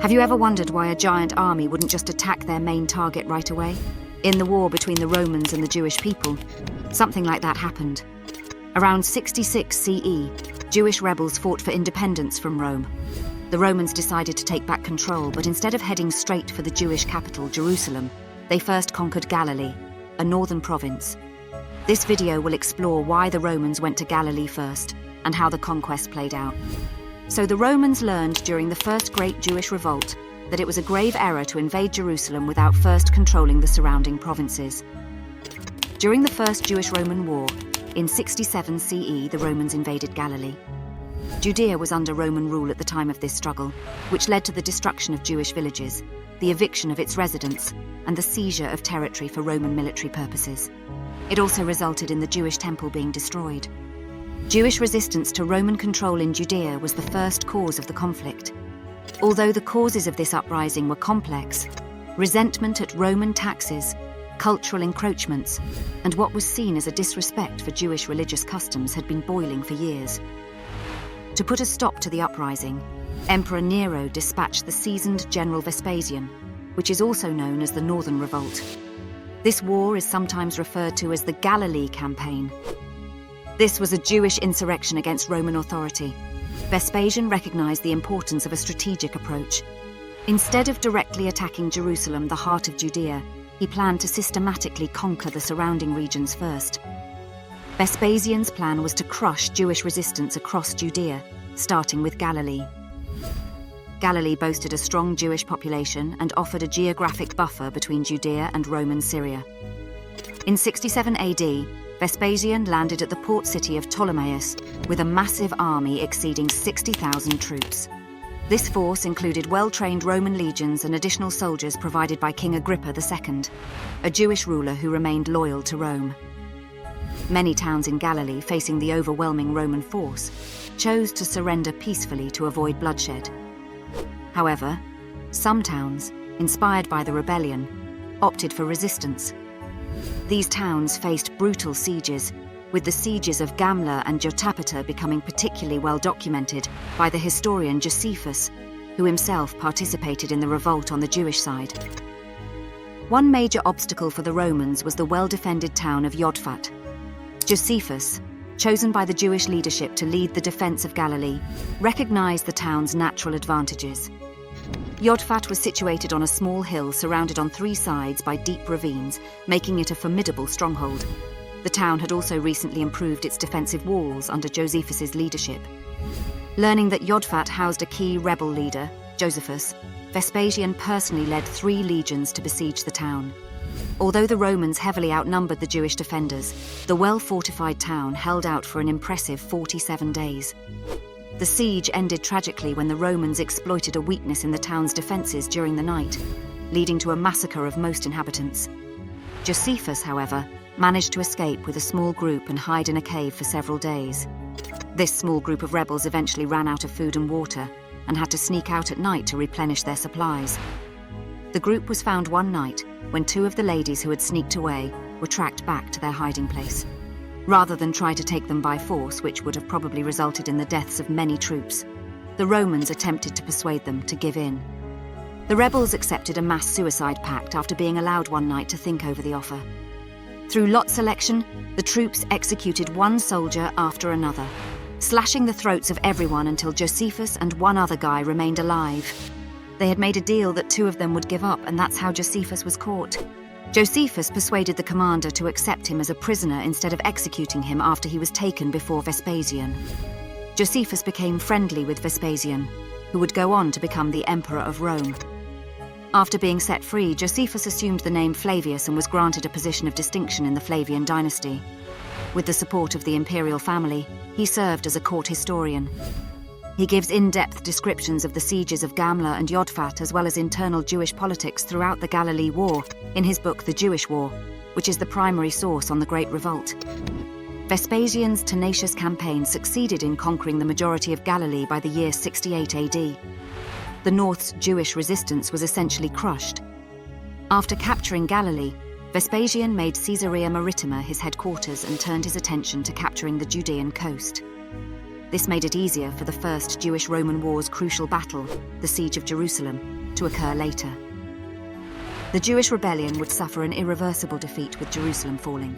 Have you ever wondered why a giant army wouldn't just attack their main target right away? In the war between the Romans and the Jewish people, something like that happened. Around 66 CE, Jewish rebels fought for independence from Rome. The Romans decided to take back control, but instead of heading straight for the Jewish capital, Jerusalem, they first conquered Galilee, a northern province. This video will explore why the Romans went to Galilee first and how the conquest played out. So the Romans learned during the first great Jewish revolt that it was a grave error to invade Jerusalem without first controlling the surrounding provinces. During the First Jewish-Roman War, in 67 CE, the Romans invaded Galilee. Judea was under Roman rule at the time of this struggle, which led to the destruction of Jewish villages, the eviction of its residents, and the seizure of territory for Roman military purposes. It also resulted in the Jewish temple being destroyed. Jewish resistance to Roman control in Judea was the first cause of the conflict. Although the causes of this uprising were complex, resentment at Roman taxes, cultural encroachments, and what was seen as a disrespect for Jewish religious customs had been boiling for years. To put a stop to the uprising, Emperor Nero dispatched the seasoned General Vespasian, which is also known as the Northern Revolt. This war is sometimes referred to as the Galilee Campaign. This was a Jewish insurrection against Roman authority. Vespasian recognized the importance of a strategic approach. Instead of directly attacking Jerusalem, the heart of Judea, he planned to systematically conquer the surrounding regions first. Vespasian's plan was to crush Jewish resistance across Judea, starting with Galilee. Galilee boasted a strong Jewish population and offered a geographic buffer between Judea and Roman Syria. In 67 AD, Vespasian landed at the port city of Ptolemais with a massive army exceeding 60,000 troops. This force included well-trained Roman legions and additional soldiers provided by King Agrippa II, a Jewish ruler who remained loyal to Rome. Many towns in Galilee, facing the overwhelming Roman force, chose to surrender peacefully to avoid bloodshed. However, some towns, inspired by the rebellion, opted for resistance. These towns faced brutal sieges, with the sieges of Gamla and Jotapata becoming particularly well documented by the historian Josephus, who himself participated in the revolt on the Jewish side. One major obstacle for the Romans was the well-defended town of Yodfat. Josephus, chosen by the Jewish leadership to lead the defense of Galilee, recognized the town's natural advantages. Yodfat was situated on a small hill surrounded on three sides by deep ravines, making it a formidable stronghold. The town had also recently improved its defensive walls under Josephus's leadership. Learning that Yodfat housed a key rebel leader, Josephus, Vespasian personally led 3 legions to besiege the town. Although the Romans heavily outnumbered the Jewish defenders, the well-fortified town held out for an impressive 47 days. The siege ended tragically when the Romans exploited a weakness in the town's defenses during the night, leading to a massacre of most inhabitants. Josephus, however, managed to escape with a small group and hide in a cave for several days. This small group of rebels eventually ran out of food and water and had to sneak out at night to replenish their supplies. The group was found one night when 2 of the ladies who had sneaked away were tracked back to their hiding place. Rather than try to take them by force, which would have probably resulted in the deaths of many troops, the Romans attempted to persuade them to give in. The rebels accepted a mass suicide pact after being allowed one night to think over the offer. Through lot selection, the troops executed one soldier after another, slashing the throats of everyone until Josephus and one other guy remained alive. They had made a deal that 2 of them would give up, and that's how Josephus was caught. Josephus persuaded the commander to accept him as a prisoner instead of executing him after he was taken before Vespasian. Josephus became friendly with Vespasian, who would go on to become the Emperor of Rome. After being set free, Josephus assumed the name Flavius and was granted a position of distinction in the Flavian dynasty. With the support of the imperial family, he served as a court historian. He gives in-depth descriptions of the sieges of Gamla and Yodfat as well as internal Jewish politics throughout the Galilee War in his book The Jewish War, which is the primary source on the Great Revolt. Vespasian's tenacious campaign succeeded in conquering the majority of Galilee by the year 68 AD. The North's Jewish resistance was essentially crushed. After capturing Galilee, Vespasian made Caesarea Maritima his headquarters and turned his attention to capturing the Judean coast. This made it easier for the First Jewish-Roman War's crucial battle, the Siege of Jerusalem, to occur later. The Jewish rebellion would suffer an irreversible defeat with Jerusalem falling,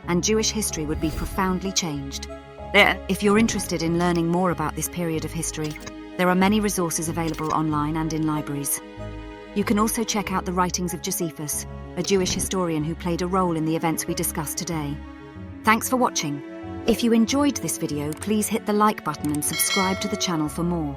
and Jewish history would be profoundly changed. If you're interested in learning more about this period of history, there are many resources available online and in libraries. You can also check out the writings of Josephus, a Jewish historian who played a role in the events we discussed today. Thanks for watching. If you enjoyed this video, please hit the like button and subscribe to the channel for more.